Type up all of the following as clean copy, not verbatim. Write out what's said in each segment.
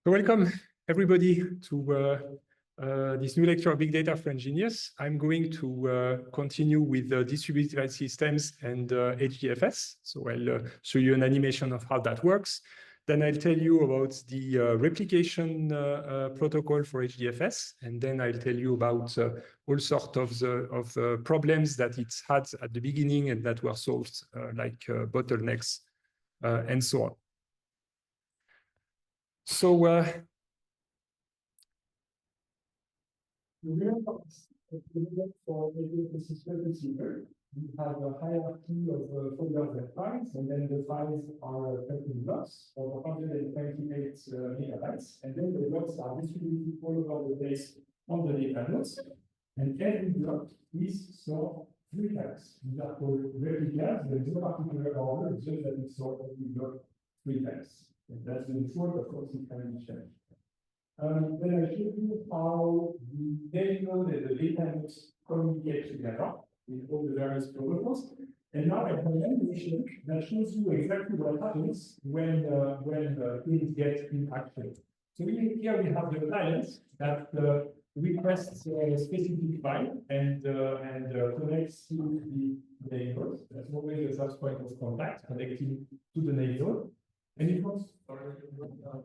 So welcome everybody to this new lecture of Big Data for Engineers. I'm going to continue with distributed systems and HDFS. So I'll show you an animation of how that works. Then I'll tell you about the replication protocol for HDFS. And then I'll tell you about all sorts of the problems that it's had at the beginning and that were solved, like bottlenecks and so on. So for HDFS is very simple. We have a hierarchy of folders and files, and then the files are 13 blocks of 128 megabytes, and then the blocks are distributed all over the place on the data nodes, and every block is stored 3 times. These are called replicas. There is no particular order, it's just that it's stored every block 3 times. And that's the default, of course, it can be changed. Then I show you how the data node and the data nodes communicate together with all the various protocols. And now I have an animation that shows you exactly what happens when things get impacted. So here we have the client that requests a specific file and connects to the name node. That's always the first point of contact, connecting to the name node. And it was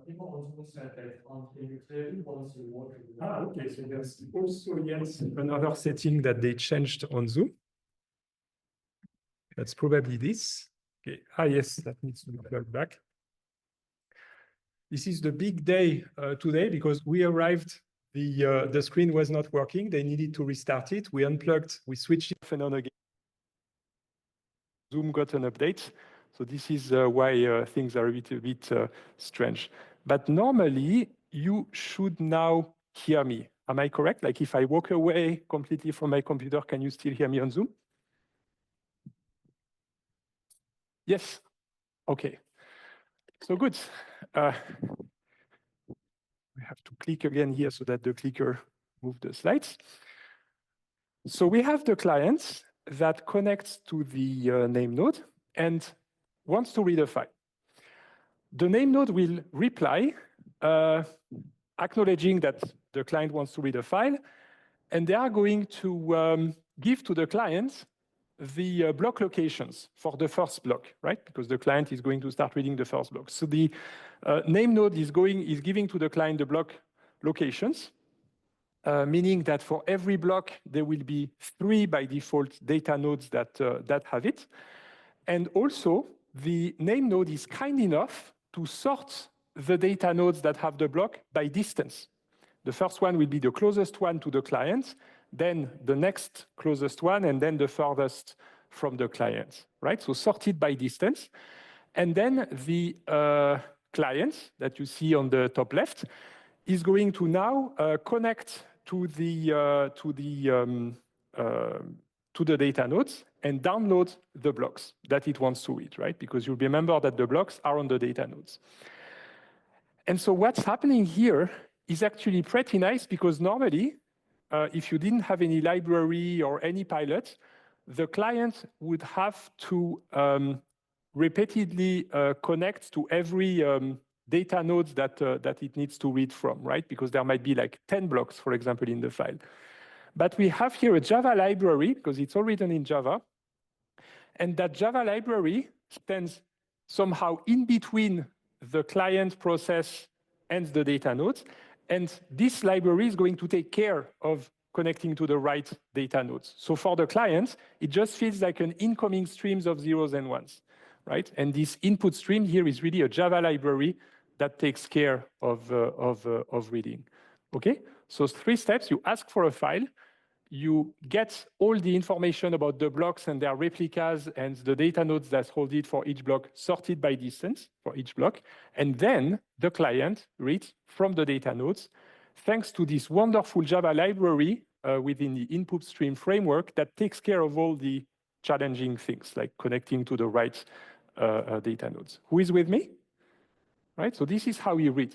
people also said that once you want to. Okay. So there's also yes another setting that they changed on Zoom. That's probably this. Okay. Yes, that needs to be plugged back. This is the big day today because we arrived. The screen was not working. They needed to restart it. We unplugged. We switched it off and on again. Zoom got an update. So this is why things are a little bit strange. But normally, you should now hear me. Am I correct? Like if I walk away completely from my computer, can you still hear me on Zoom? Yes. Okay. So good. We have to click again here so that the clicker moves the slides. So we have the client that connects to the name node and wants to read a file. The name node will reply, acknowledging that the client wants to read a file, and they are going to give to the client the block locations for the first block, right? Because the client is going to start reading the first block. So the name node is giving to the client the block locations, meaning that for every block, there will be 3 by default data nodes that have it. And also, the name node is kind enough to sort the data nodes that have the block by distance. The first one will be the closest one to the client, then the next closest one, and then the furthest from the client, right? So sorted by distance. And then the client that you see on the top left is going to now connect to the data nodes and download the blocks that it wants to read, right? Because you'll remember that the blocks are on the data nodes. And so what's happening here is actually pretty nice because normally, if you didn't have any library or any pilot, the client would have to repeatedly connect to every data node that it needs to read from, right? Because there might be like 10 blocks, for example, in the file. But we have here a Java library, because it's all written in Java. And that Java library stands somehow in between the client process and the data nodes. And this library is going to take care of connecting to the right data nodes. So for the client, it just feels like an incoming streams of zeros and ones, right? And this input stream here is really a Java library that takes care of reading. Okay, so 3 steps. You ask for a file. You get all the information about the blocks and their replicas and the data nodes that hold it for each block sorted by distance for each block. And then the client reads from the data nodes thanks to this wonderful Java library within the input stream framework that takes care of all the challenging things like connecting to the right data nodes. Who is with me? Right, so this is how we read.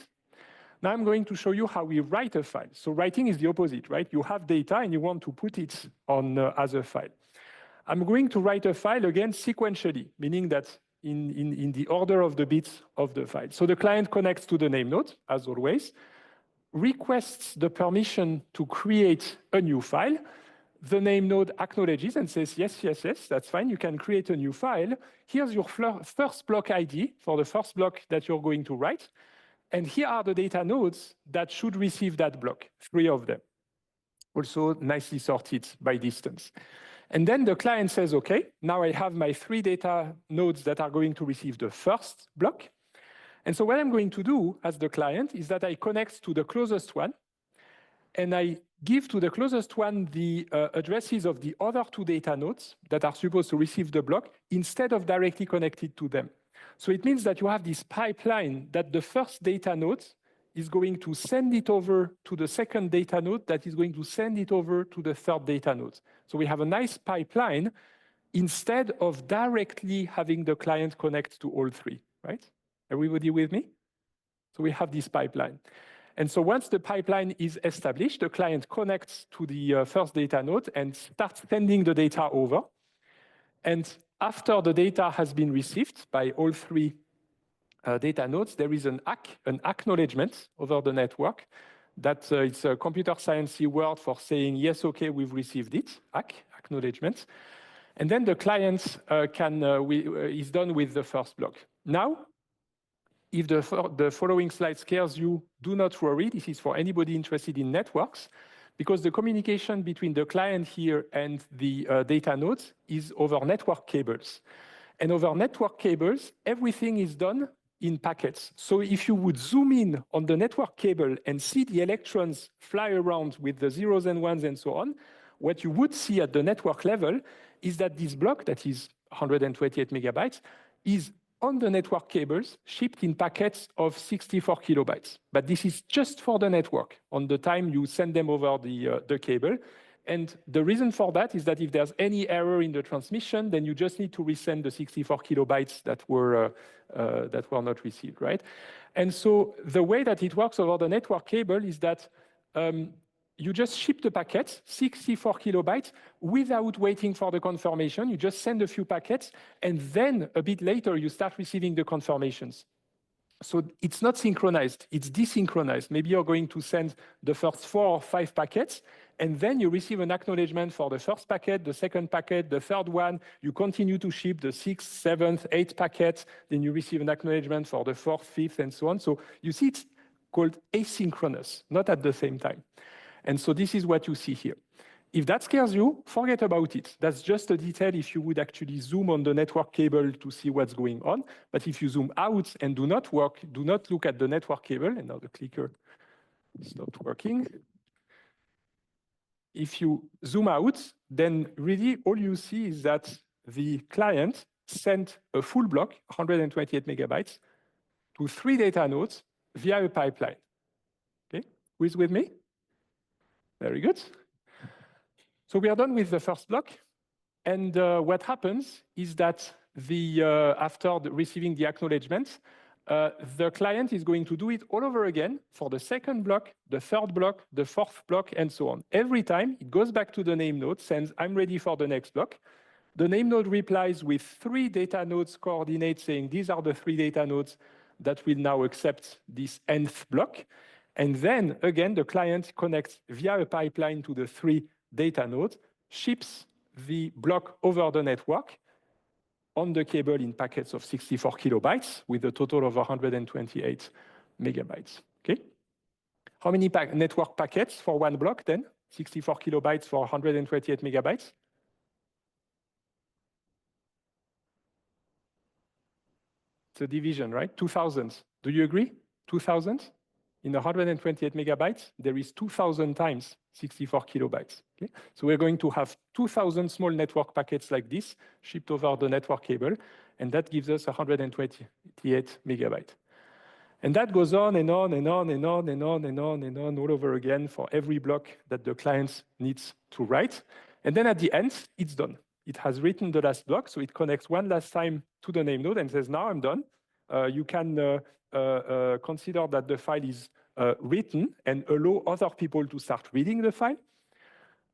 Now I'm going to show you how we write a file. So writing is the opposite, right? You have data and you want to put it on as a file. I'm going to write a file again sequentially, meaning that in the order of the bits of the file. So the client connects to the name node, as always, requests the permission to create a new file. The name node acknowledges and says, yes, yes, yes, that's fine. You can create a new file. Here's your first block ID for the first block that you're going to write. And here are the data nodes that should receive that block, 3 of them. Also nicely sorted by distance. And then the client says, OK, now I have my 3 data nodes that are going to receive the first block. And so what I'm going to do as the client is that I connect to the closest one, and I give to the closest one the addresses of the other 2 data nodes that are supposed to receive the block instead of directly connected to them. So it means that you have this pipeline that the first data node is going to send it over to the second data node that is going to send it over to the third data node. So we have a nice pipeline instead of directly having the client connect to all 3, right? Everybody with me? So we have this pipeline. And so once the pipeline is established, the client connects to the first data node and starts sending the data over. And after the data has been received by all 3 data nodes, there is an acknowledgement over the network that it's a computer sciencey word for saying, yes, OK, we've received it, acknowledgement. And then the client is done with the first block. Now, if the following slide scares you, do not worry. This is for anybody interested in networks, because the communication between the client here and the data nodes is over network cables. And over network cables, everything is done in packets. So if you would zoom in on the network cable and see the electrons fly around with the zeros and ones and so on, what you would see at the network level is that this block, that is 128 megabytes, is on the network cables, shipped in packets of 64 kilobytes. But this is just for the network on the time you send them over the cable. And the reason for that is that if there's any error in the transmission, then you just need to resend the 64 kilobytes that were not received, right? And so the way that it works over the network cable is that you just ship the packets, 64 kilobytes, without waiting for the confirmation. You just send a few packets, and then a bit later, you start receiving the confirmations. So it's not synchronized, it's desynchronized. Maybe you're going to send the first 4 or 5 packets, and then you receive an acknowledgement for the first packet, the second packet, the third one. You continue to ship the 6th, 7th, 8th packets. Then you receive an acknowledgement for the 4th, 5th, and so on. So you see it's called asynchronous, not at the same time. And so this is what you see here. If that scares you, forget about it. That's just a detail if you would actually zoom on the network cable to see what's going on. But if you zoom out and do not look at the network cable, and now the clicker stopped working. If you zoom out, then really all you see is that the client sent a full block, 128 megabytes, to 3 data nodes via a pipeline. Okay, who is with me? Very good. So we are done with the first block. And what happens is that after receiving the acknowledgement, the client is going to do it all over again for the second block, the third block, the fourth block, and so on. Every time it goes back to the name node, sends, I'm ready for the next block. The name node replies with 3 data nodes coordinates saying, these are the 3 data nodes that will now accept this nth block. And then, again, the client connects via a pipeline to the 3 data nodes, ships the block over the network on the cable in packets of 64 kilobytes with a total of 128 megabytes. Okay? How many network packets for one block then? 64 kilobytes for 128 megabytes? It's a division, right? 2,000. Do you agree? 2,000? In 128 megabytes, there is 2,000 times 64 kilobytes. Okay? So we're going to have 2,000 small network packets like this shipped over the network cable, and that gives us 128 megabytes. And that goes on and on and on and on and on and on and on all over again for every block that the client needs to write. And then at the end, it's done. It has written the last block, so it connects one last time to the name node and says, now I'm done. You can consider that the file is written and allow other people to start reading the file.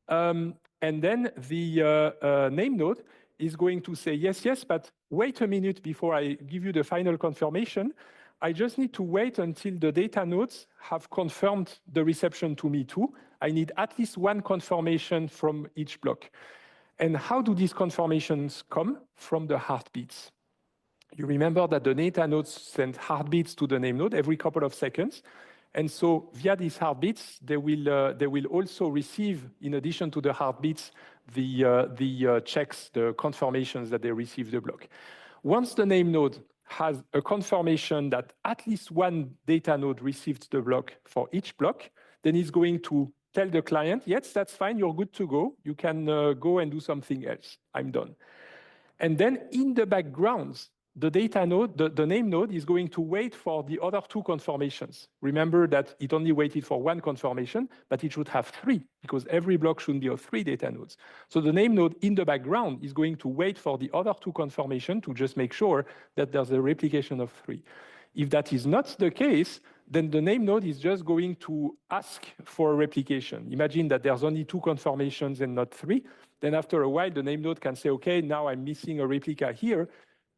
And then the name node is going to say, yes, yes, but wait a minute before I give you the final confirmation. I just need to wait until the data nodes have confirmed the reception to me too. I need at least one confirmation from each block. And how do these confirmations come? From the heartbeats. You remember that the data nodes send heartbeats to the name node every couple of seconds. And so via these heartbeats, they will also receive, in addition to the heartbeats, the checks, the confirmations that they receive the block. Once the name node has a confirmation that at least one data node received the block for each block, then it's going to tell the client, yes, that's fine, you're good to go. You can go and do something else. I'm done. And then in the background, the data node, the name node is going to wait for the other two confirmations. Remember that it only waited for one confirmation, but it should have three, because every block should be of 3 data nodes. So the name node in the background is going to wait for the other two confirmations to just make sure that there's a replication of 3. If that is not the case, then the name node is just going to ask for a replication. Imagine that there's only 2 confirmations and not 3. Then after a while, the name node can say, okay, now I'm missing a replica here.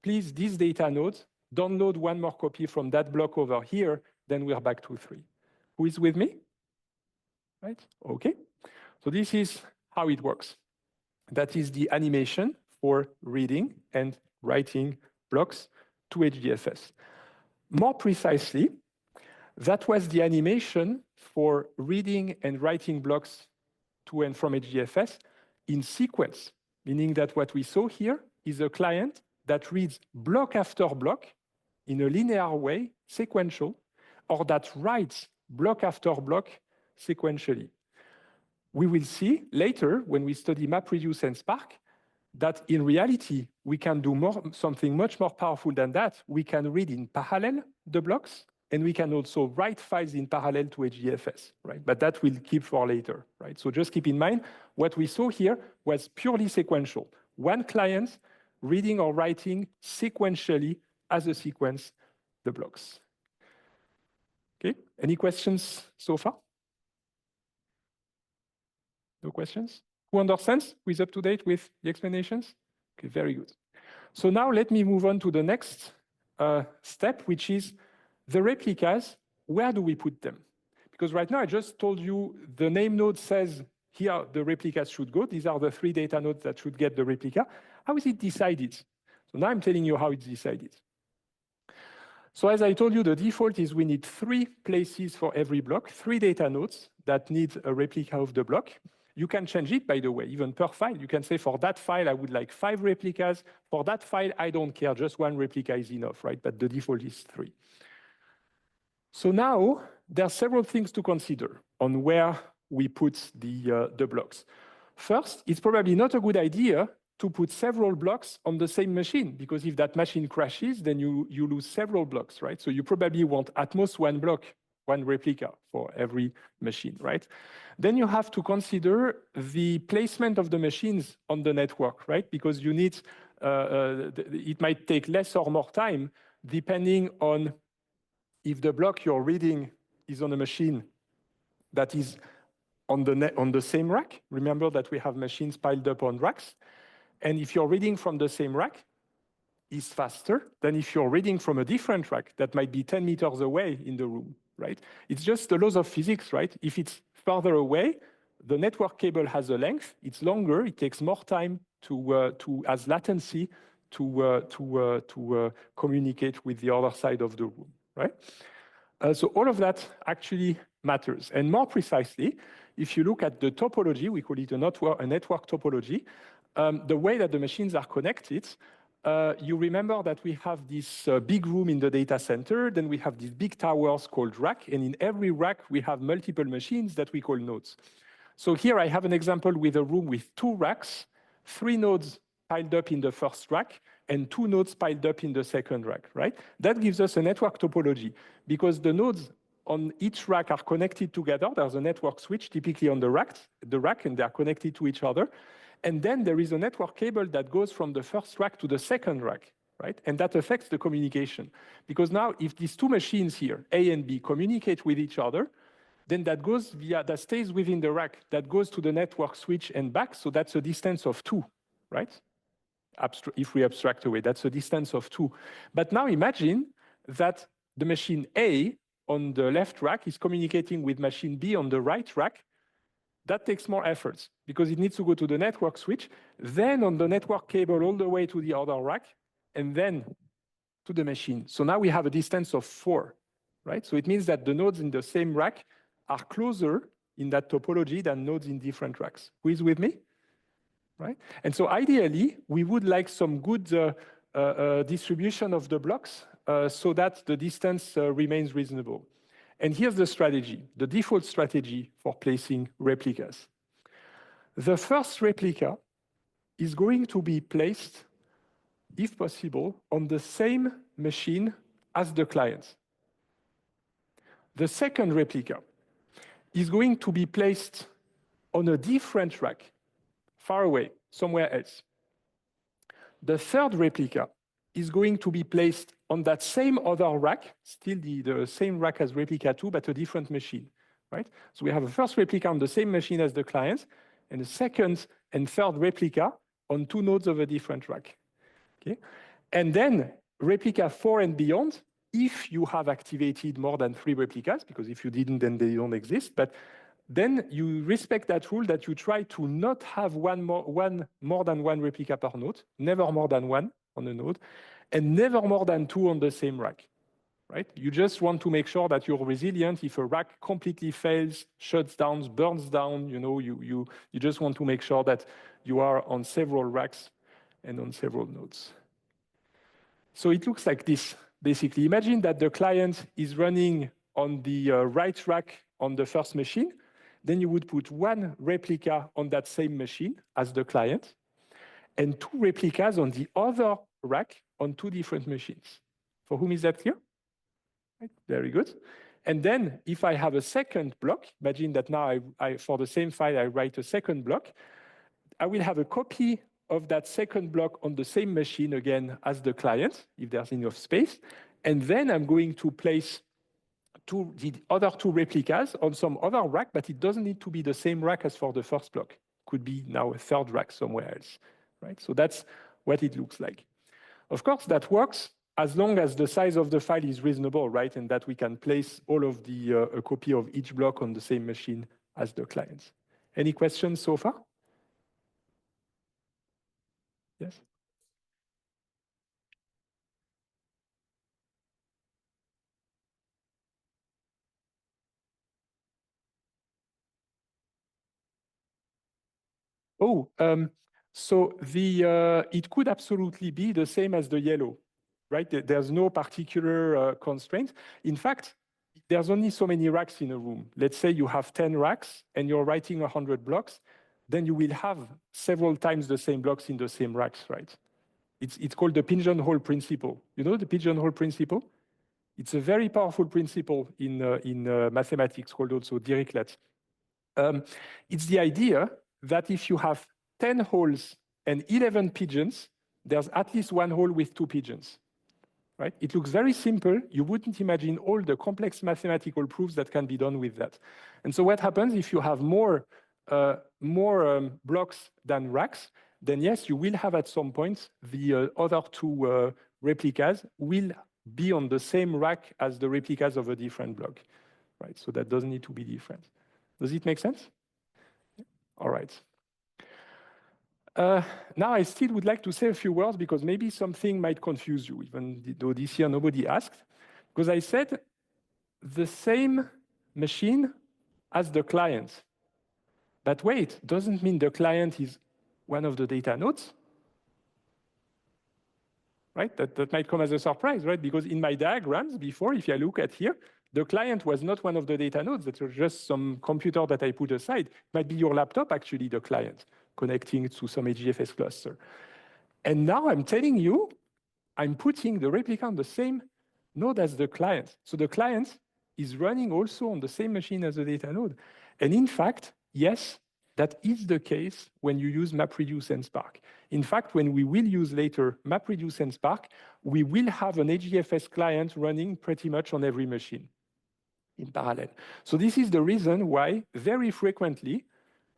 Please, this data node, download one more copy from that block over here, then we're back to 3. Who is with me? Right, okay. So this is how it works. That is the animation for reading and writing blocks to HDFS. More precisely, that was the animation for reading and writing blocks to and from HDFS in sequence, meaning that what we saw here is a client that reads block after block in a linear way, sequential, or that writes block after block sequentially. We will see later when we study MapReduce and Spark that in reality, we can do something much more powerful than that. We can read in parallel the blocks, and we can also write files in parallel to HDFS, right? But that we'll keep for later, right? So just keep in mind, what we saw here was purely sequential. One client reading or writing sequentially as a sequence the blocks. Okay, any questions so far? No questions? Who understands? Who is up to date with the explanations? Okay, very good. So now let me move on to the next step, which is the replicas. Where do we put them? Because right now I just told you the name node says here the replicas should go. These are the 3 data nodes that should get the replica. How is it decided? So now I'm telling you how it's decided. So as I told you, the default is we need 3 places for every block, 3 data nodes that need a replica of the block. You can change it, by the way, even per file. You can say for that file, I would like 5 replicas. For that file, I don't care, just 1 replica is enough, right? But the default is 3. So now there are several things to consider on where we put the blocks. First, it's probably not a good idea to put several blocks on the same machine, because if that machine crashes, then you lose several blocks, right? So you probably want at most 1 block, 1 replica for every machine, right? Then you have to consider the placement of the machines on the network, right? Because you need, it might take less or more time depending on if the block you're reading is on a machine that is on the same rack. Remember that we have machines piled up on racks. And if you're reading from the same rack, is faster than if you're reading from a different rack that might be 10 meters away in the room, right? It's just the laws of physics, right? If it's further away, the network cable has a length, it's longer, it takes more time as latency to communicate with the other side of the room, right? So all of that actually matters. And more precisely, if you look at the topology, we call it a network topology, the way that the machines are connected, you remember that we have this big room in the data center, then we have these big towers called rack, and in every rack, we have multiple machines that we call nodes. So here I have an example with a room with 2 racks, 3 nodes piled up in the first rack, and 2 nodes piled up in the second rack, right? That gives us a network topology, because the nodes on each rack are connected together. There's a network switch typically on the rack, and they're connected to each other. And then there is a network cable that goes from the first rack to the second rack, right? And that affects the communication. Because now if these 2 machines here, A and B, communicate with each other, then that stays within the rack, that goes to the network switch and back, so that's a distance of 2, right? if we abstract away. That's a distance of 2. But now imagine that the machine A on the left rack is communicating with machine B on the right rack. That takes more efforts because it needs to go to the network switch, then on the network cable all the way to the other rack, and then to the machine. So now we have a distance of 4, right? So it means that the nodes in the same rack are closer in that topology than nodes in different racks. Who is with me? Right? And so ideally, we would like some good distribution of the blocks so that the distance remains reasonable. And here's the strategy, the default strategy for placing replicas. The first replica is going to be placed, if possible, on the same machine as the client. The second replica is going to be placed on a different rack, far away, somewhere else. The third replica is going to be placed on that same other rack, still the same rack as replica 2, but a different machine, right? So we have a first replica on the same machine as the client, and a second and third replica on 2 nodes of a different rack, okay? And then replica 4 and beyond, if you have activated more than 3 replicas, because if you didn't, then they don't exist, but then you respect that rule that you try to not have more than one replica per node, never more than 1 on a node, and never more than 2 on the same rack, right? You just want to make sure that you're resilient. If a rack completely fails, shuts down, burns down, you just want to make sure that you are on several racks and on several nodes. So it looks like this, basically. Imagine that the client is running on the right rack on the first machine. Then you would put 1 replica on that same machine as the client, and 2 replicas on the other rack on 2 different machines. For whom is that clear? Right. Very good. And then if I have a second block, imagine that now for the same file, I write a second block, I will have a copy of that second block on the same machine again as the client, if there's enough space. And then I'm going to place the other 2 replicas on some other rack, but it doesn't need to be the same rack as for the first block. Could be now a third rack somewhere else, right? So that's what it looks like. Of course, that works as long as the size of the file is reasonable, right? And that we can place all of a copy of each block on the same machine as the clients. Any questions so far? Yes? Oh, so it could absolutely be the same as the yellow, right? There's no particular constraint. In fact, there's only so many racks in a room. Let's say you have 10 racks and you're writing 100 blocks, then you will have several times the same blocks in the same racks, right? It's called the pigeonhole principle. You know the pigeonhole principle? It's a very powerful principle in mathematics called also Dirichlet. It's the idea that if you have 10 holes and 11 pigeons, there's at least 1 hole with 2 pigeons, right? It looks very simple. You wouldn't imagine all the complex mathematical proofs that can be done with that. And so what happens if you have more blocks than racks, then yes, you will have at some point the other 2 replicas will be on the same rack as the replicas of a different block, right? So that doesn't need to be different. Does it make sense? All right. Now I still would like to say a few words because maybe something might confuse you, even though this year nobody asked. Because I said the same machine as the client. But wait, doesn't mean the client is one of the data nodes, right? That might come as a surprise, right? Because in my diagrams before, if I look at here, the client was not one of the data nodes. That was just some computer that I put aside. It might be your laptop, actually, the client, connecting to some AGFS cluster. And now I'm telling you, I'm putting the replica on the same node as the client. So the client is running also on the same machine as the data node. And in fact, yes, that is the case when you use MapReduce and Spark. In fact, when we will use later MapReduce and Spark, we will have an AGFS client running pretty much on every machine in parallel. So this is the reason why very frequently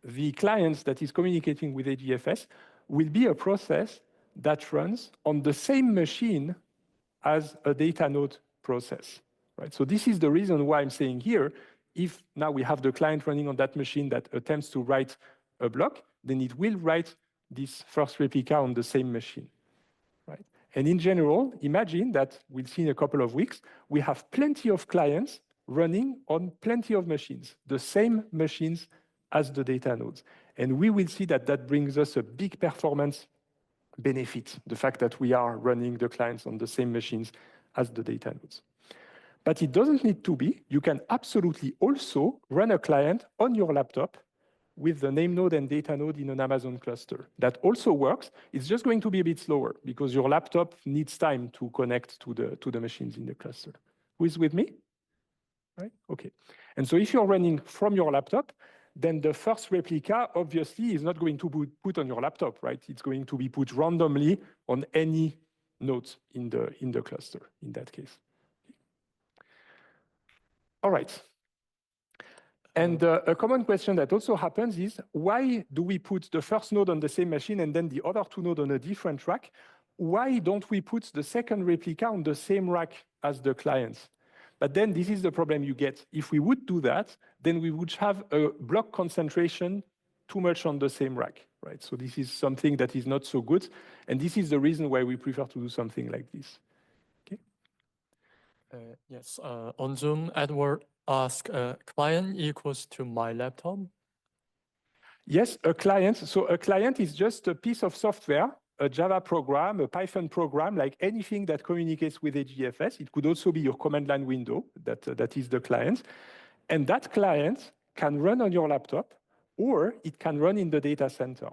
the client that is communicating with AGFS will be a process that runs on the same machine as a data node process, right? So this is the reason why I'm saying here, if now we have the client running on that machine that attempts to write a block, then it will write this first replica on the same machine, right? And in general, imagine that we'll see in a couple of weeks, we have plenty of clients running on plenty of machines, the same machines as the data nodes. And we will see that that brings us a big performance benefit, the fact that we are running the clients on the same machines as the data nodes. But it doesn't need to be. You can absolutely also run a client on your laptop with the name node and data node in an Amazon cluster. That also works. It's just going to be a bit slower because your laptop needs time to connect to the machines in the cluster. Who is with me? Right? Okay. And so if you're running from your laptop, then the first replica obviously is not going to be put on your laptop, right? It's going to be put randomly on any node in the cluster in that case. All right. And a common question that also happens is, why do we put the first node on the same machine and then the other two nodes on a different rack? Why don't we put the second replica on the same rack as the clients? But then this is the problem you get. If we would do that, then we would have a block concentration too much on the same rack, right? So this is something that is not so good. And this is the reason why we prefer to do something like this. Okay. Yes, on Zoom, Edward asked, client equals to my laptop? Yes, a client. So a client is just a piece of software, a Java program, a Python program, like anything that communicates with a GFS. It could also be your command line window, that is the client. And that client can run on your laptop, or it can run in the data center,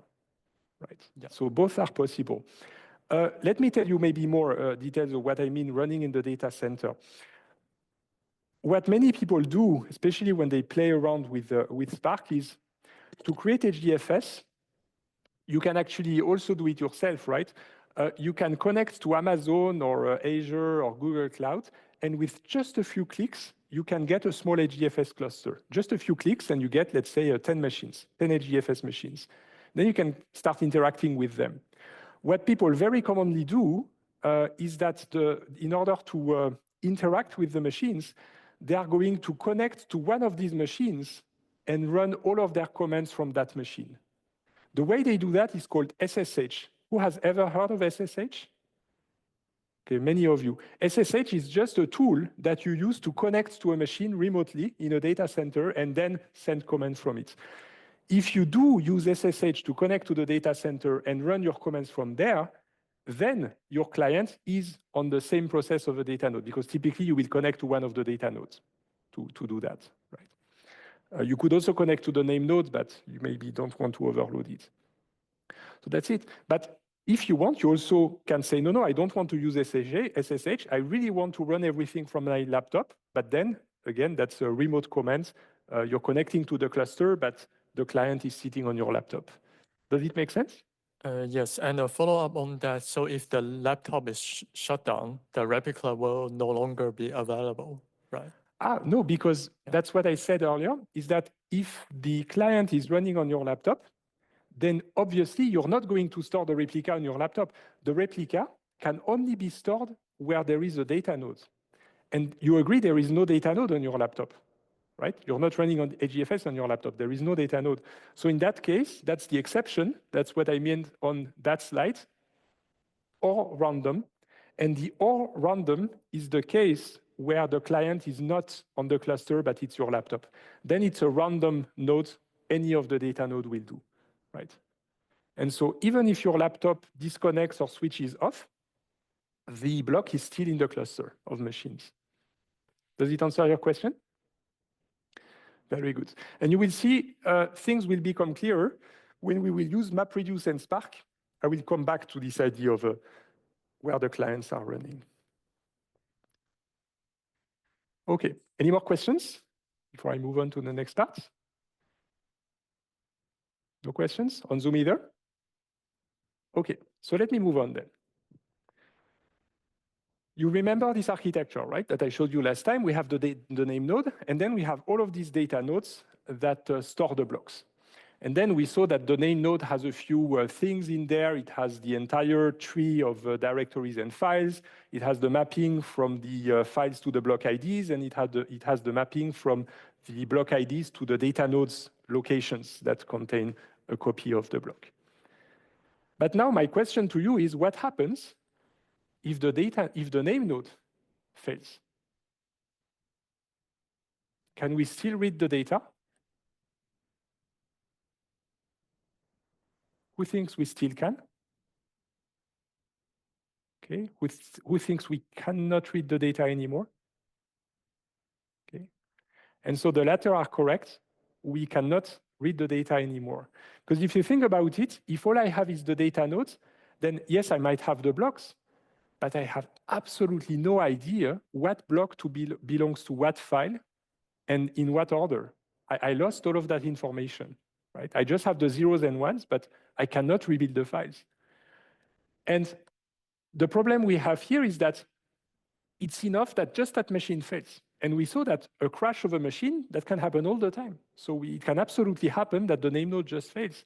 right? Yeah. So both are possible. Let me tell you maybe more details of what I mean running in the data center. What many people do, especially when they play around with Spark, is to create a GFS. You can actually also do it yourself, right? You can connect to Amazon or Azure or Google Cloud, and with just a few clicks, you can get a small HDFS cluster. Just a few clicks, and you get, let's say, 10 machines, 10 HDFS machines. Then you can start interacting with them. What people very commonly do is that in order to interact with the machines, they are going to connect to one of these machines and run all of their commands from that machine. The way they do that is called SSH. Who has ever heard of SSH? Okay, many of you. SSH is just a tool that you use to connect to a machine remotely in a data center and then send commands from it. If you do use SSH to connect to the data center and run your commands from there, then your client is on the same process of a data node, because typically you will connect to one of the data nodes to do that, right? You could also connect to the name nodes, but you maybe don't want to overload it. So that's it. But if you want, you also can say, no, I don't want to use SSH. I really want to run everything from my laptop. But then, again, that's a remote command. You're connecting to the cluster, but the client is sitting on your laptop. Does it make sense? Yes, and a follow-up on that. So if the laptop is shut down, the replica will no longer be available, right? No, because that's what I said earlier, is that if the client is running on your laptop, then obviously you're not going to store the replica on your laptop. The replica can only be stored where there is a data node. And you agree there is no data node on your laptop, right? You're not running on HDFS on your laptop. There is no data node. So in that case, that's the exception. That's what I meant on that slide, or random. And the or random is the case where the client is not on the cluster, but it's your laptop. Then it's a random node. Any of the data node will do, right? And so even if your laptop disconnects or switches off, the block is still in the cluster of machines. Does it answer your question? Very good. And you will see things will become clearer when we will use MapReduce and Spark. I will come back to this idea of where the clients are running. Okay, any more questions before I move on to the next part? No questions on Zoom either? Okay, so let me move on then. You remember this architecture, right, that I showed you last time? We have the name node, and then we have all of these data nodes that store the blocks. And then we saw that the name node has a few things in there. It has the entire tree of directories and files. It has the mapping from the files to the block IDs, and it has the mapping from the block IDs to the data nodes locations that contain a copy of the block. But now my question to you is, what happens if the name node fails? Can we still read the data? Who thinks we still can? Okay, who thinks we cannot read the data anymore? Okay, and so the latter are correct. We cannot read the data anymore. Because if you think about it, if all I have is the data nodes, then yes, I might have the blocks, but I have absolutely no idea what block belongs to what file and in what order. I lost all of that information, right? I just have the zeros and ones, but I cannot rebuild the files. And the problem we have here is that it's enough that just that machine fails. And we saw that a crash of a machine, that can happen all the time. So it can absolutely happen that the name node just fails.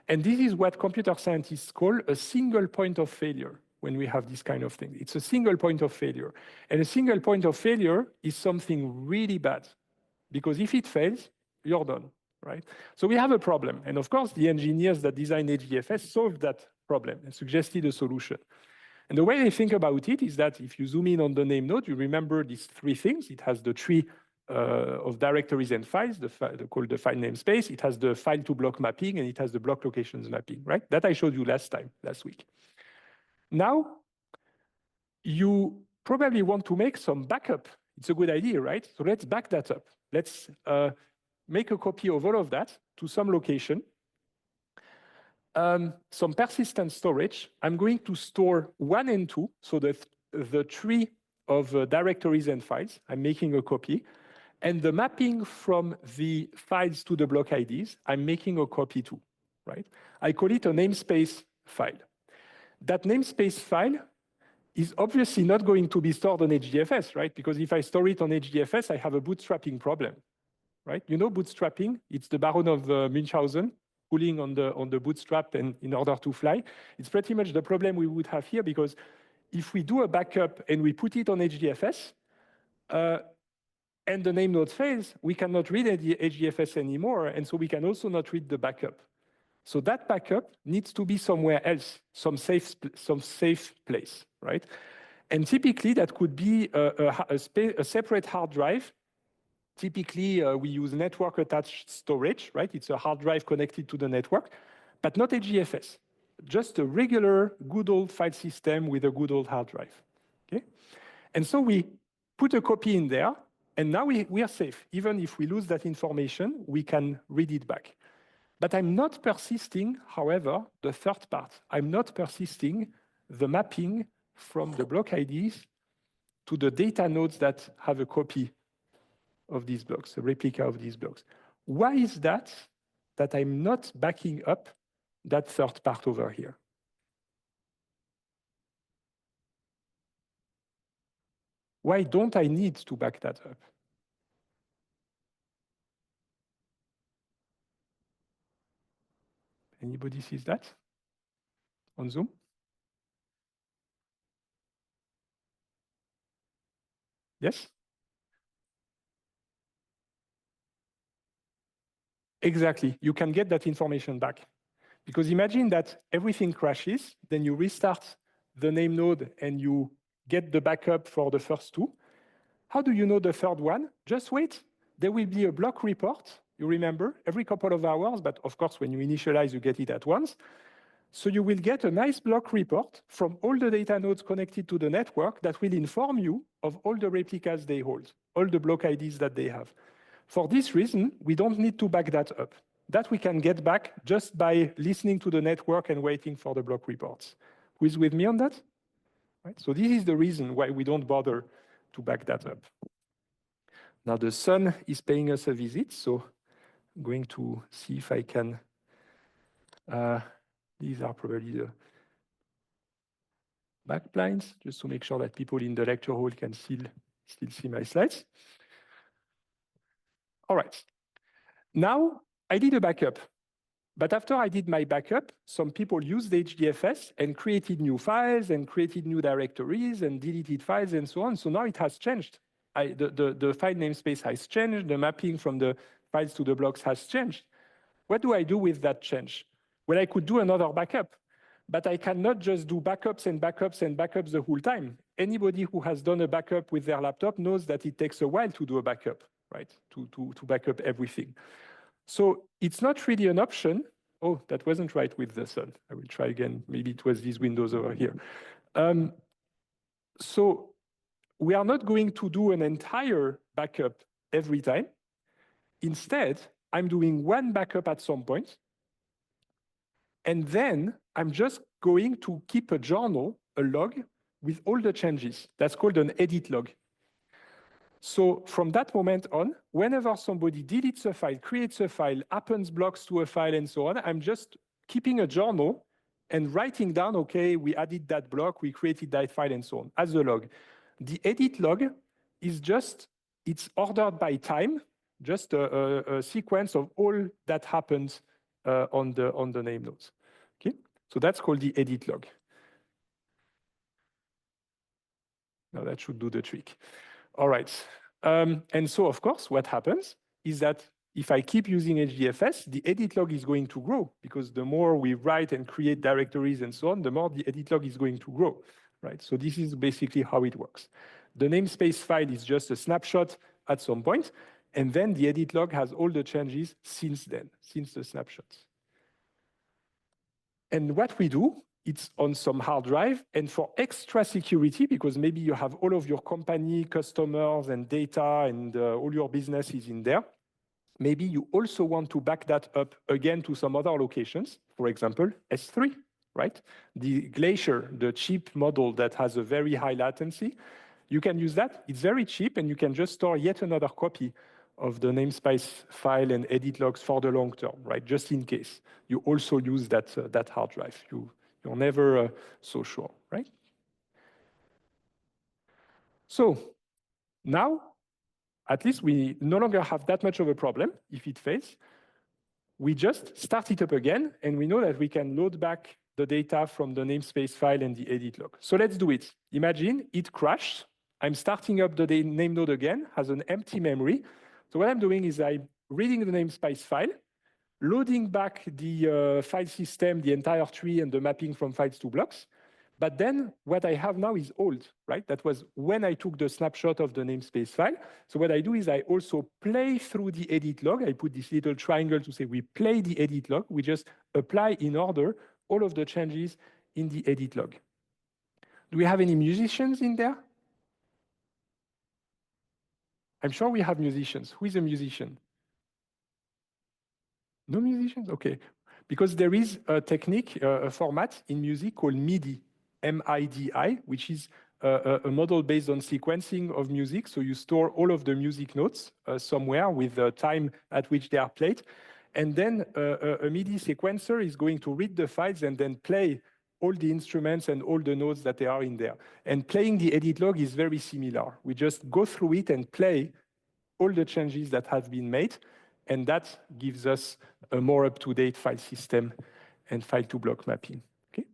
And this is what computer scientists call a single point of failure when we have this kind of thing. It's a single point of failure. And a single point of failure is something really bad, because if it fails, you're done, right? So we have a problem. And of course, the engineers that designed HDFS solved that problem and suggested a solution. And the way they think about it is that if you zoom in on the name node, you remember these three things. It has the tree of directories and files, called the file namespace. It has the file to block mapping, and it has the block locations mapping, right? That I showed you last week. Now, you probably want to make some backup. It's a good idea, right? So let's back that up. Let's make a copy of all of that to some location. Some persistent storage. I'm going to store 1 and 2, so the tree of directories and files. I'm making a copy. And the mapping from the files to the block IDs, I'm making a copy too, right? I call it a namespace file. That namespace file is obviously not going to be stored on HDFS, right? Because if I store it on HDFS, I have a bootstrapping problem, right? You know bootstrapping? It's the Baron of Munchausen pulling on the bootstrap and in order to fly. It's pretty much the problem we would have here, because if we do a backup and we put it on HDFS, and the name node fails, we cannot read the HDFS anymore, and so we can also not read the backup. So that backup needs to be somewhere else, some safe place, right? And typically that could be a separate hard drive. Typically, we use network-attached storage, right? It's a hard drive connected to the network, but not HDFS. Just a regular, good old file system with a good old hard drive, okay? And so we put a copy in there, and now we are safe. Even if we lose that information, we can read it back. But I'm not persisting, however, the third part. I'm not persisting the mapping from the block IDs to the data nodes that have a copy of these blocks, a replica of these blocks. Why is that I'm not backing up that third part over here? Why don't I need to back that up? Anybody sees that on Zoom? Yes? Exactly. You can get that information back. Because imagine that everything crashes, then you restart the name node and you get the backup for the first two. How do you know the third one? Just wait. There will be a block report, you remember, every couple of hours, but of course, when you initialize, you get it at once. So you will get a nice block report from all the data nodes connected to the network that will inform you of all the replicas they hold, all the block IDs that they have. For this reason, we don't need to back that up. That we can get back just by listening to the network and waiting for the block reports. Who is with me on that? Right? So this is the reason why we don't bother to back that up. Now the sun is paying us a visit, so I'm going to see if I can, these are probably the back blinds, just to make sure that people in the lecture hall can still see my slides. All right, now I did a backup. But after I did my backup, some people used HDFS and created new files and created new directories and deleted files and so on. So now it has changed. The file namespace has changed. The mapping from the files to the blocks has changed. What do I do with that change? Well, I could do another backup, but I cannot just do backups and backups and backups the whole time. Anybody who has done a backup with their laptop knows that it takes a while to do a backup, right? To back up everything. So it's not really an option. Oh, that wasn't right with the sun. I will try again. Maybe it was these windows over here. So we are not going to do an entire backup every time. Instead, I'm doing one backup at some point. And then I'm just going to keep a journal, a log, with all the changes. That's called an edit log. So from that moment on, whenever somebody deletes a file, creates a file, appends blocks to a file, and so on, I'm just keeping a journal and writing down, okay, we added that block, we created that file, and so on, as a log. The edit log is just, it's ordered by time, just a sequence of all that happens on the name nodes. Okay, so that's called the edit log. Now that should do the trick. All right. And so, of course, what happens is that if I keep using HDFS, the edit log is going to grow because the more we write and create directories and so on, the more the edit log is going to grow, right? So this is basically how it works. The namespace file is just a snapshot at some point, and then the edit log has all the changes since then, since the snapshots. And what we do, it's on some hard drive. And for extra security, because maybe you have all of your company, customers, and data, and all your business is in there, maybe you also want to back that up again to some other locations, for example, S3, right? The Glacier, the cheap model that has a very high latency, you can use that. It's very cheap, and you can just store yet another copy of the namespace file and edit logs for the long term, right? Just in case you also use that hard drive. You're never so sure, right? So now, at least we no longer have that much of a problem if it fails. We just start it up again, and we know that we can load back the data from the namespace file and the edit log. So let's do it. Imagine it crashed. I'm starting up the name node again, has an empty memory. So what I'm doing is I'm reading the namespace file, loading back the file system, the entire tree, and the mapping from files to blocks. But then what I have now is old, right? That was when I took the snapshot of the namespace file. So what I do is I also play through the edit log. I put this little triangle to say we play the edit log. We just apply in order all of the changes in the edit log. Do we have any musicians in there? I'm sure we have musicians. Who is a musician? No musicians? Okay. Because there is a technique, a format in music called MIDI, M-I-D-I, which is a model based on sequencing of music. So you store all of the music notes somewhere with the time at which they are played. And then a MIDI sequencer is going to read the files and then play all the instruments and all the notes that they are in there. And playing the edit log is very similar. We just go through it and play all the changes that have been made. And that gives us a more up-to-date file system and file-to-block mapping. Okay?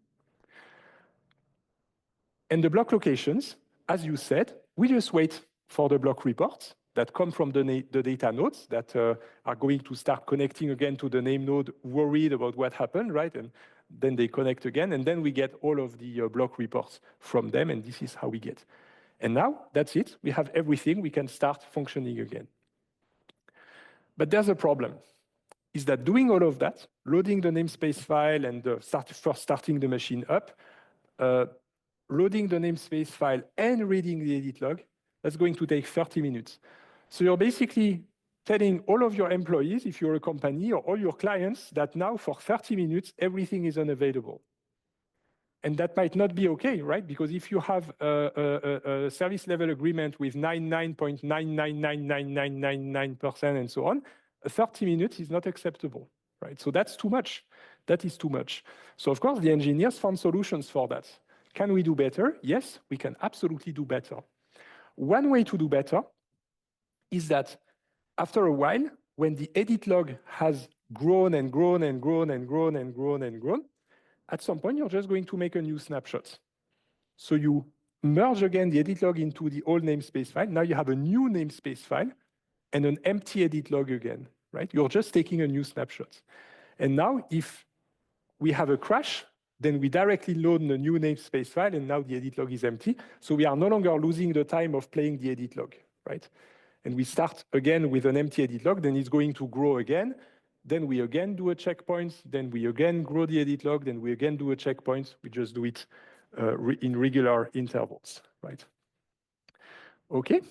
And the block locations, as you said, we just wait for the block reports that come from the data nodes that are going to start connecting again to the name node, worried about what happened, right? And then they connect again, and then we get all of the block reports from them, and this is how we get. And now, that's it. We have everything. We can start functioning again. But there's a problem, is that doing all of that, loading the namespace file and first starting the machine up, loading the namespace file and reading the edit log, that's going to take 30 minutes. So you're basically telling all of your employees, if you're a company, or all your clients, that now for 30 minutes, everything is unavailable. And that might not be okay, right? Because if you have a service level agreement with 99.9999999% and so on, 30 minutes is not acceptable, right? So that's too much. That is too much. So of course, the engineers found solutions for that. Can we do better? Yes, we can absolutely do better. One way to do better is that after a while, when the edit log has grown and grown and grown and grown and grown and grown, at some point, you're just going to make a new snapshot. So you merge again the edit log into the old namespace file. Now you have a new namespace file and an empty edit log again, right? You're just taking a new snapshot. And now if we have a crash, then we directly load the new namespace file, and now the edit log is empty. So we are no longer losing the time of playing the edit log, right? And we start again with an empty edit log, then it's going to grow again. Then we again do a checkpoint, then we again grow the edit log, then we again do a checkpoint. We just do it in regular intervals, right? Okay.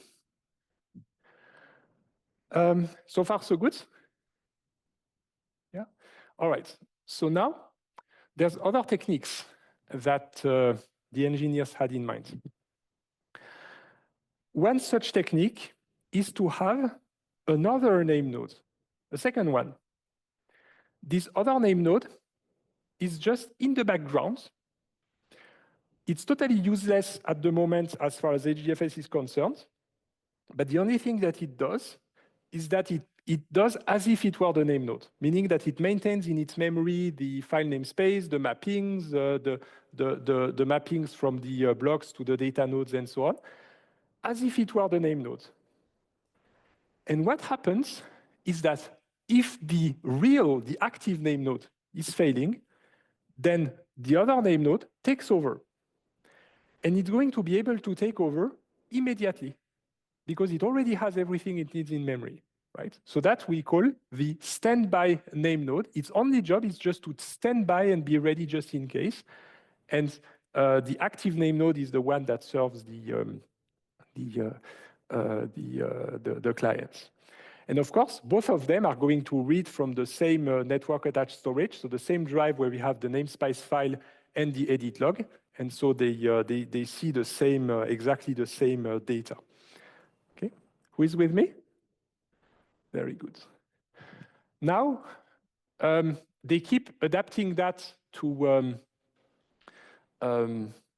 So far, so good? Yeah. All right. So now there's other techniques that the engineers had in mind. One such technique is to have another name node, a second one. This other name node is just in the background. It's totally useless at the moment as far as HDFS is concerned. But the only thing that it does is that it does as if it were the name node, meaning that it maintains in its memory the file namespace, the mappings, the mappings from the blocks to the data nodes and so on, as if it were the name node. And what happens is that if the active name node is failing, then the other name node takes over. And it's going to be able to take over immediately because it already has everything it needs in memory, right? So that we call the standby name node. Its only job is just to stand by and be ready just in case. And the active name node is the one that serves the clients. And of course, both of them are going to read from the same network attached storage, so the same drive where we have the namespace file and the edit log. And so they see the same, exactly the same data. Okay, who is with me? Very good. Now, they keep adapting that to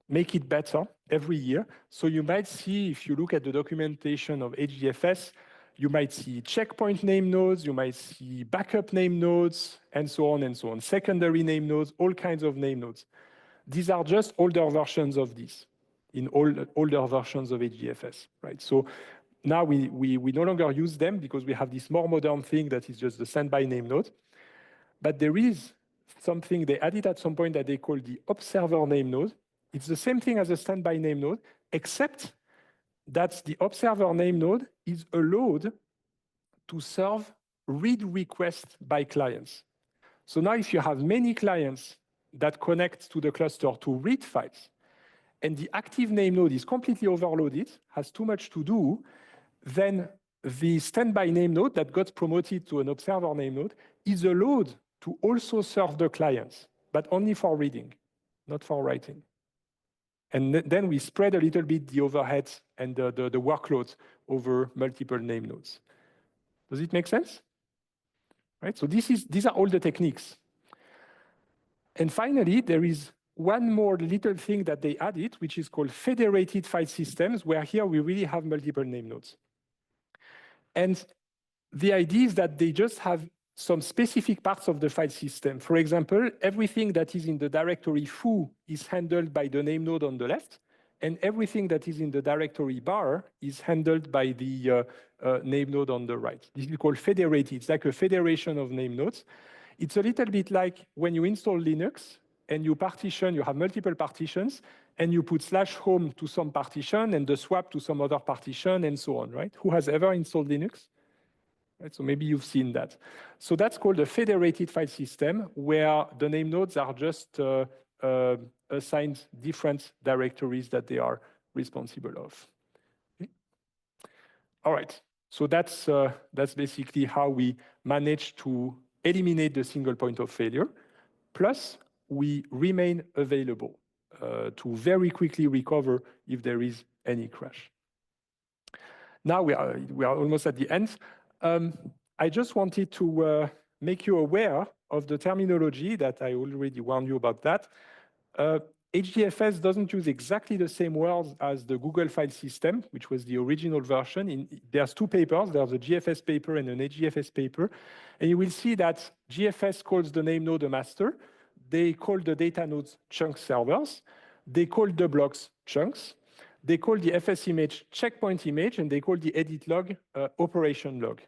make it better every year. So you might see, if you look at the documentation of HDFS, you might see checkpoint name nodes, you might see backup name nodes, and so on and so on, secondary name nodes, all kinds of name nodes. These are just older versions of this, in older versions of HDFS, right? So now we no longer use them because we have this more modern thing that is just the standby name node. But there is something they added at some point that they call the observer name node. It's the same thing as a standby name node, except that the observer name node is allowed to serve read requests by clients. So now if you have many clients that connect to the cluster to read files, and the active name node is completely overloaded, has too much to do, then the standby name node that got promoted to an observer name node is allowed to also serve the clients, but only for reading, not for writing. And then we spread a little bit the overheads and the workloads over multiple name nodes. Does it make sense? Right, so these are all the techniques. And finally, there is one more little thing that they added, which is called federated file systems, where here we really have multiple name nodes. And the idea is that they just have some specific parts of the file system. For example, everything that is in the directory foo is handled by the name node on the left, and everything that is in the directory bar is handled by the name node on the right. This is called federated. It's like a federation of name nodes. It's a little bit like when you install Linux and you partition, you have multiple partitions, and you put /home to some partition and the swap to some other partition and so on, right? Who has ever installed Linux? Right, so maybe you've seen that. So that's called a federated file system where the name nodes are just assigned different directories that they are responsible of. Okay. All right, so that's basically how we manage to eliminate the single point of failure. Plus, we remain available to very quickly recover if there is any crash. Now we are almost at the end. I just wanted to make you aware of the terminology that I already warned you about that. HDFS doesn't use exactly the same words as the Google file system, which was the original version. There's two papers. There's a GFS paper and an HDFS paper. And you will see that GFS calls the name node a master. They call the data nodes chunk servers. They call the blocks chunks. They call the FS image checkpoint image, and they call the edit log operation log.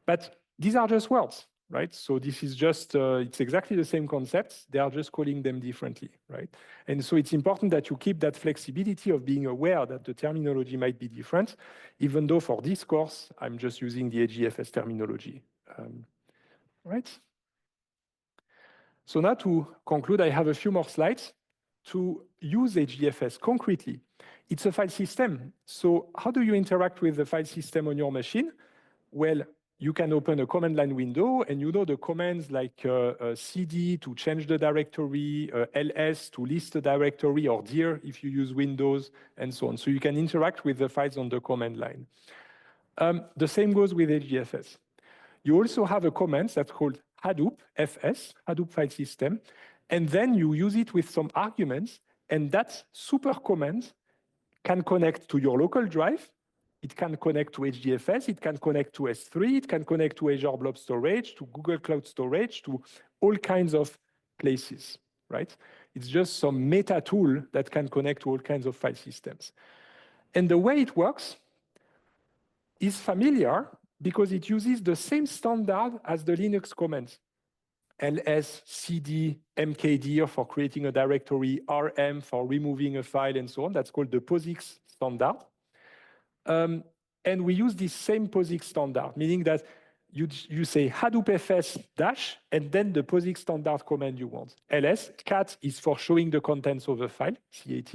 But these are just words, right? So this is just, it's exactly the same concepts. They are just calling them differently, right? And so it's important that you keep that flexibility of being aware that the terminology might be different, even though for this course, I'm just using the HDFS terminology, right? So now to conclude, I have a few more slides to use HDFS concretely. It's a file system. So how do you interact with the file system on your machine? Well, you can open a command line window, and you know the commands like cd to change the directory, ls to list the directory, or dir if you use Windows, and so on. So you can interact with the files on the command line. The same goes with HDFS. You also have a command that's called Hadoop FS, Hadoop file system, and then you use it with some arguments, and that super command can connect to your local drive. It can connect to HDFS, it can connect to S3, it can connect to Azure Blob Storage, to Google Cloud Storage, to all kinds of places, right? It's just some meta tool that can connect to all kinds of file systems. And the way it works is familiar because it uses the same standard as the Linux commands. ls, cd, mkdir for creating a directory, rm for removing a file, and so on. That's called the POSIX standard. And we use this same POSIX standard, meaning that you say Hadoop FS dash, and then the POSIX standard command you want. ls, cat is for showing the contents of a file, cat.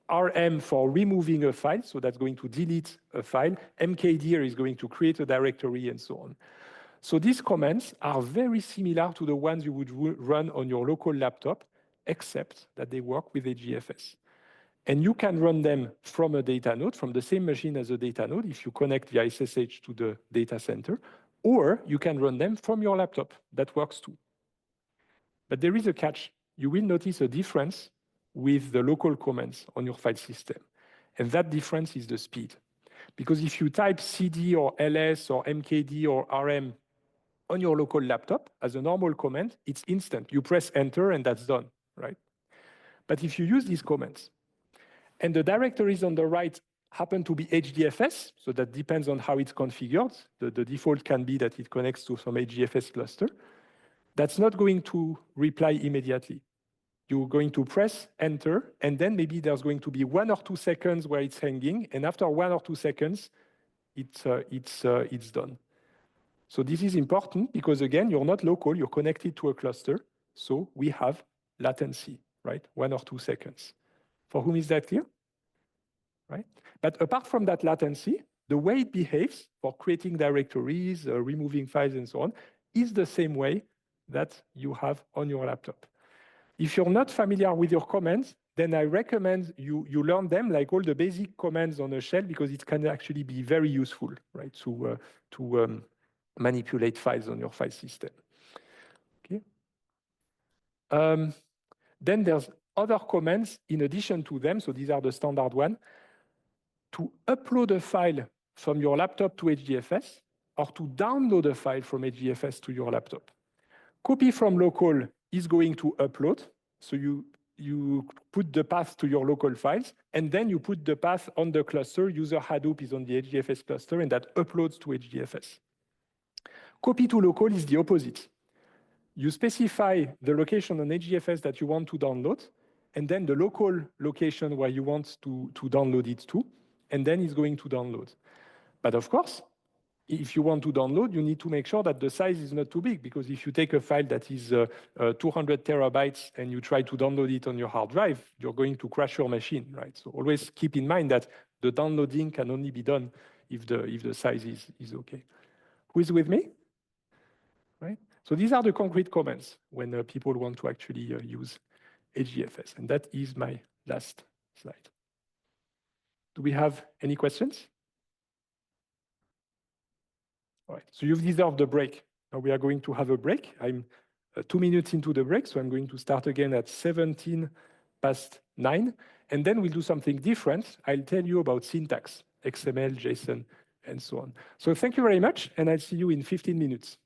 rm for removing a file, so that's going to delete a file. mkdir is going to create a directory, and so on. So these commands are very similar to the ones you would run on your local laptop, except that they work with HDFS. And you can run them from a data node, from the same machine as a data node, if you connect via SSH to the data center, or you can run them from your laptop. That works too. But there is a catch. You will notice a difference with the local commands on your file system. And that difference is the speed. Because if you type cd or ls or mkd or rm on your local laptop as a normal command, it's instant. You press enter and that's done, right? But if you use these commands, and the directories on the right happen to be HDFS, so that depends on how it's configured. The default can be that it connects to some HDFS cluster. That's not going to reply immediately. You're going to press enter, and then maybe there's going to be 1 or 2 seconds where it's hanging, and after 1 or 2 seconds, it's done. So this is important because, again, you're not local, you're connected to a cluster, so we have latency, right? 1 or 2 seconds. For whom is that clear? Right? But apart from that latency, the way it behaves for creating directories, removing files, and so on, is the same way that you have on your laptop. If you're not familiar with your commands, then I recommend you learn them like all the basic commands on a shell, because it can actually be very useful, right, to manipulate files on your file system. Okay. Then there's other commands in addition to them, so these are the standard one, to upload a file from your laptop to HDFS or to download a file from HDFS to your laptop. Copy from local is going to upload, so you put the path to your local files, and then you put the path on the cluster. User Hadoop is on the HDFS cluster, and that uploads to HDFS. Copy to local is the opposite. You specify the location on HDFS that you want to download, and then the local location where you want to download it to, and then it's going to download. But of course, if you want to download, you need to make sure that the size is not too big, because if you take a file that is 200 terabytes and you try to download it on your hard drive, you're going to crash your machine, right? So always keep in mind that the downloading can only be done if the size is okay. Who is with me? Right? So these are the concrete commands when people want to actually use HDFS. And that is my last slide. Do we have any questions? All right, so you've deserved a break. Now we are going to have a break. I'm 2 minutes into the break, so I'm going to start again at 17:30. past 9, and then we'll do something different. I'll tell you about syntax, XML, JSON, and so on. So thank you very much, and I'll see you in 15 minutes.